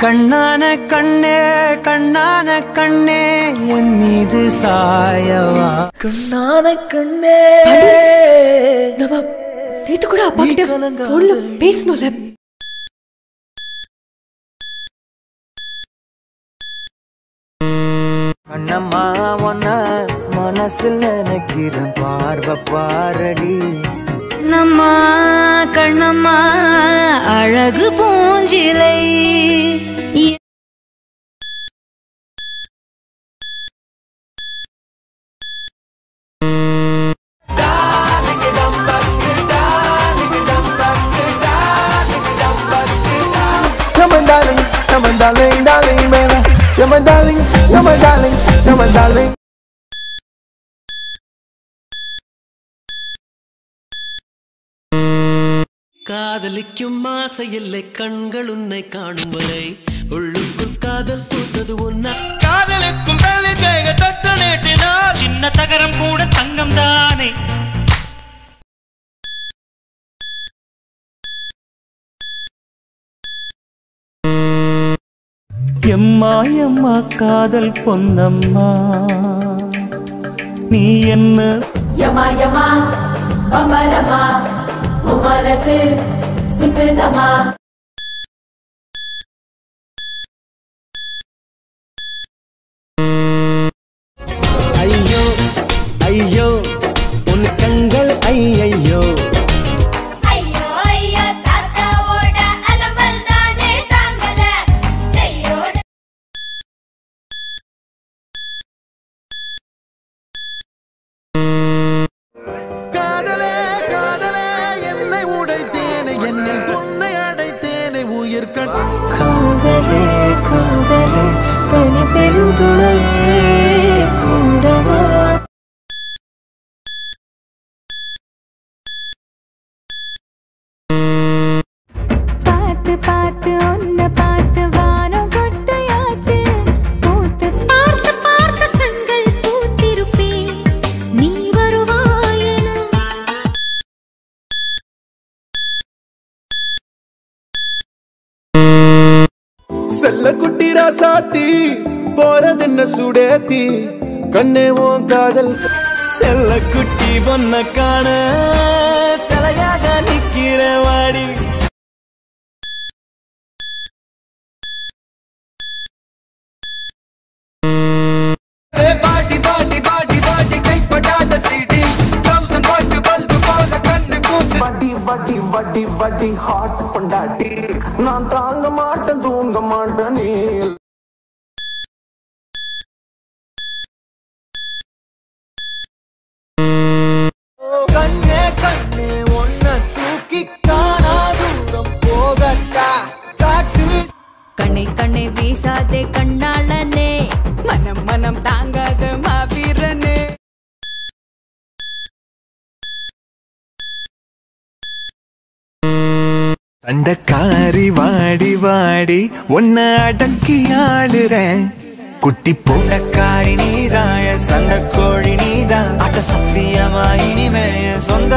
கண்ணான கண்ணே கண்ணான கண்ணே என் மீது சாயவா கண்ணான கண்ணே நம்ம நேத்து கூட அப்பா கிட்ட போன்ல பேசணும்ல. கண்ணம்மா ஒன்ன மனசுல நினைக்கிறேன் பார்வை பாரடி நம்மா கண்ணம்மா அழகு பூஞ்சிலை You're my darling, darling, baby. You're my darling, you're my darling, you're my darling. காதலிக்கும் ஆசையில்லை கண்கள் உன்னை காணும் வரை உள்ளுக்குள் காதல் பூத்தது உன்ன காதலுக்கும் வெள்ளி தேக தட்ட நேட்டினார் சின்ன தகரம் கூட தங்கம் தானே. எம்மா எம்மா காதல் பொன்னம்மா நீ என்ன யமா யமா பம்பரமா உமரசு சுத்துதமா ஐயோ ஐயோ உன் கண்கள் ஐயையோ காதலே காதலே பனி பெருந்துளையே கூடவா. பார்த்து பார்த்து ஒன்ன பார்த்து வானம் கொட்டையாச்சு பூத்து பார்த்து பார்த்து கண்கள் பூத்திருப்பேன் நீ வருவாயனா. செல்ல குட்டி ராசாத்தி போறதென்ன சுடேத்தி கண்ணே உன் காதல் செல்ல குட்டி பொன்ன காண சிலையாக நிக்கிற வாடி பாட்டி பாட்டி பாட்டி பாட்டி கைப்படாத சீடி 1000 வாட் பல்பு போல கண்ணு கூசு வட்டி வட்டி வட்டி வட்டி ஹாட் பண்டாட்டி நான் தாங்க மாட்டேன் தூங்க மாட்டேன் நீ கண்ணே கண்ணே ஒன்ன தூக்கி காணா தூரம் போகட்டா காட்டு கண்ணை கண்ணை வீசாதே கண்ணாளனே மனம் மனம் தாங்காத மாவீரனே. சண்டக்காரி வாடி வாடி உன்னை அடக்கி ஆளுறேன் குட்டி போட்டக்காரி நீதாய சண்டக்கோழி நீதான் அட்ட சத்தியமா இனிமே சொந்த